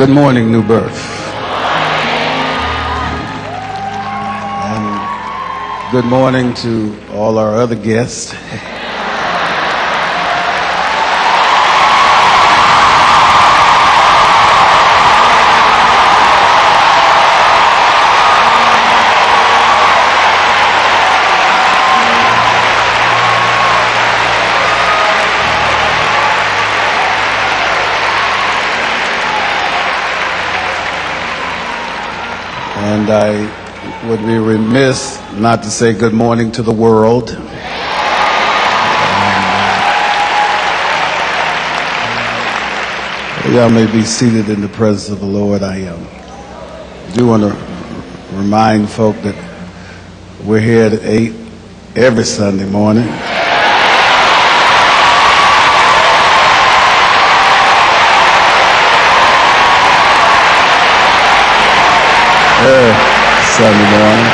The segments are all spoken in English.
Good morning, New Birth. And good morning to all our other guests. And I would be remiss not to say good morning to the world. Y'all may be seated in the presence of the Lord. I do want to remind folk that we're here at 8 every Sunday morning. Sunday morning.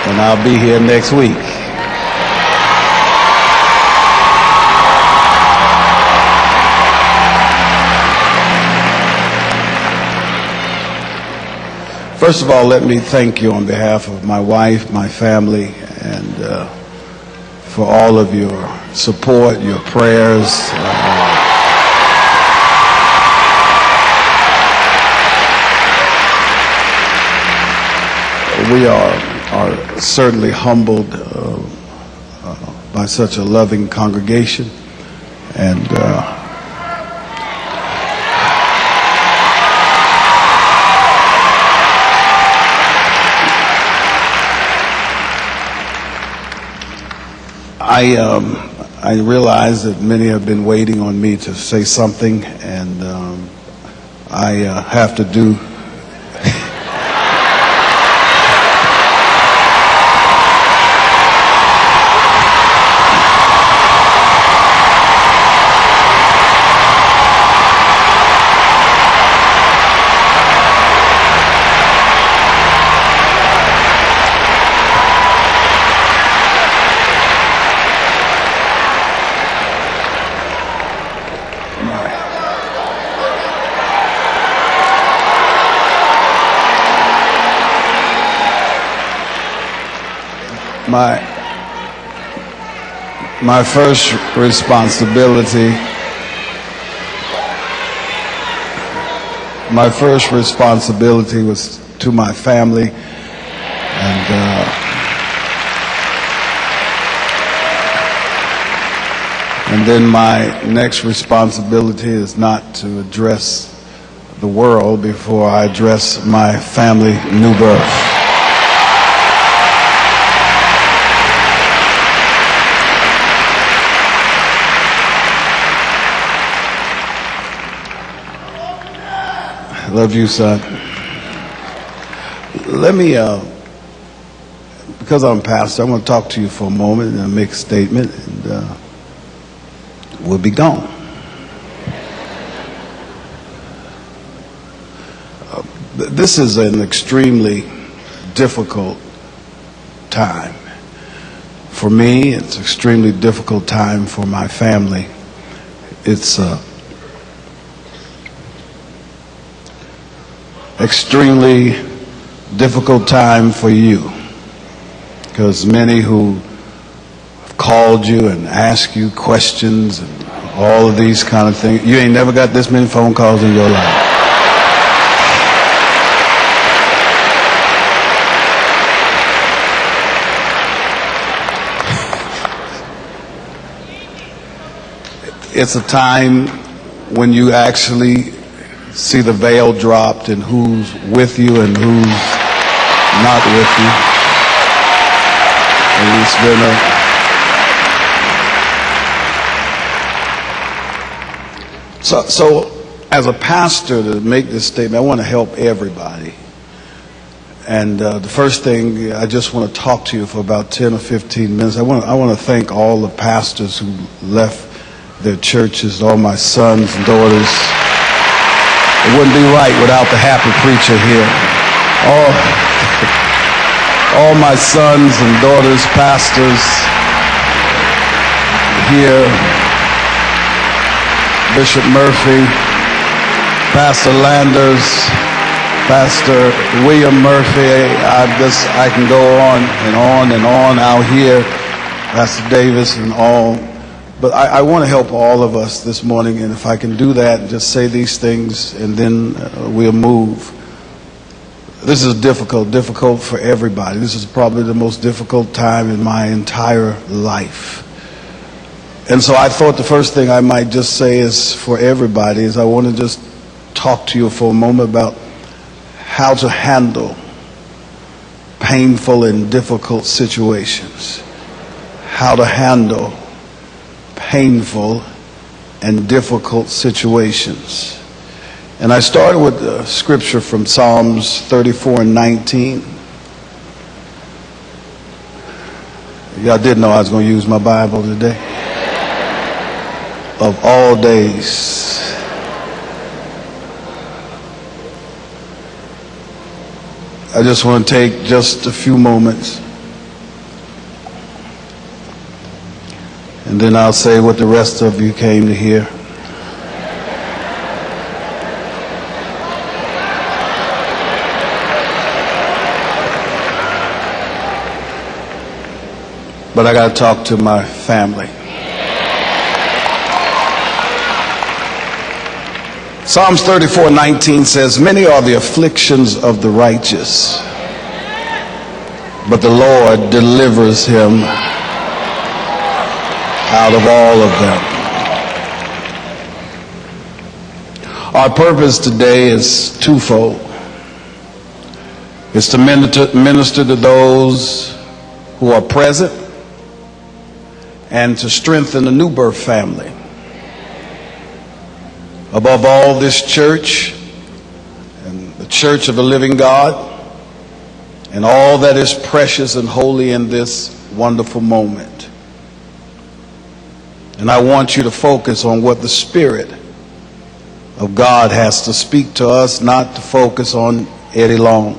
And I'll be here next week. First of all, let me thank you on behalf of my wife, my family, and for all of your support, your prayers. We are certainly humbled by such a loving congregation, and I realize that many have been waiting on me to say something, and I have to do. My first responsibility was to my family, and then my next responsibility is not to address the world before I address my family, New Birth. Love you, son. Let me, because I'm pastor, I want to talk to you for a moment and make a statement, and we'll be gone. This is an extremely difficult time. For me, it's an extremely difficult time for my family. It's extremely difficult time for you, because many who have called you and asked you questions and all of these kind of things, you ain't never got this many phone calls in your life. It's a time when you actually see the veil dropped and who's with you and who's not with you. And it's been so as a pastor, to make this statement, I want to help everybody. And the first thing, I just want to talk to you for about 10 or 15 minutes. I want to thank all the pastors who left their churches, all my sons and daughters. It wouldn't be right without the happy preacher here. All my sons and daughters, pastors here, Bishop Murphy, Pastor Landers, Pastor William Murphy. I can go on and on and on out here, Pastor Davis and all. But I want to help all of us this morning, and if I can do that, just say these things, and then we'll move. This is difficult for everybody. This is probably the most difficult time in my entire life. And so I thought the first thing I might just say is for everybody is I want to just talk to you for a moment about how to handle painful and difficult situations. How to handle painful and difficult situations. And I started with the scripture from Psalms 34:19. Y'all did know I was going to use my Bible today. Of all days. I just want to take just a few moments, and then I'll say what the rest of you came to hear. But I got to talk to my family. Psalms 34:19 says, "Many are the afflictions of the righteous, but the Lord delivers him out of all of them." Our purpose today is twofold. It's to minister to those who are present and to strengthen the New Birth family. Above all, this church and the Church of the Living God and all that is precious and holy in this wonderful moment. And I want you to focus on what the Spirit of God has to speak to us, not to focus on Eddie Long.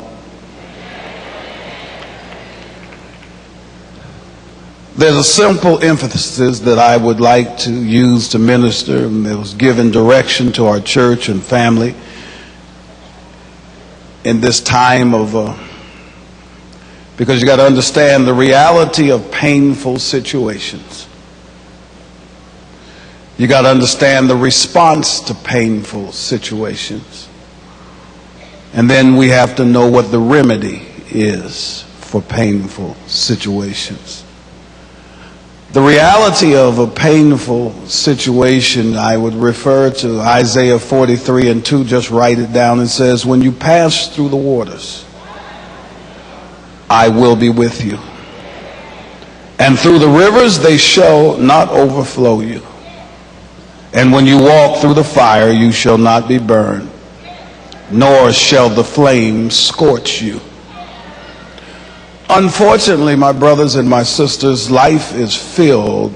There's a simple emphasis that I would like to use to minister. It was given direction to our church and family in this time of, because you got to understand the reality of painful situations. You got to understand the response to painful situations. And then we have to know what the remedy is for painful situations. The reality of a painful situation, I would refer to Isaiah 43:2. Just write it down. It says, "When you pass through the waters, I will be with you. And through the rivers, they shall not overflow you. And when you walk through the fire, you shall not be burned, nor shall the flame scorch you." Unfortunately, my brothers and my sisters, life is filled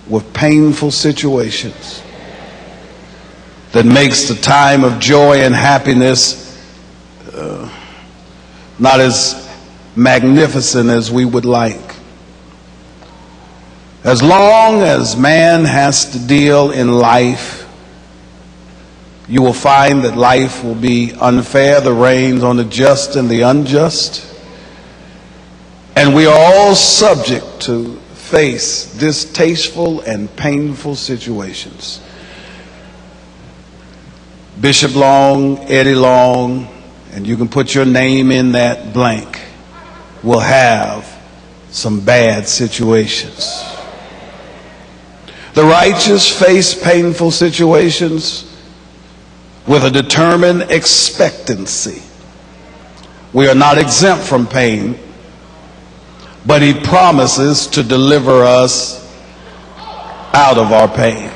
with painful situations that makes the time of joy and happiness not as magnificent as we would like. As long as man has to deal in life, you will find that life will be unfair. The rains on the just and the unjust. And we are all subject to face distasteful and painful situations. Bishop Long, Eddie Long, and you can put your name in that blank, will have some bad situations. The righteous face painful situations with a determined expectancy. We are not exempt from pain, but he promises to deliver us out of our pain.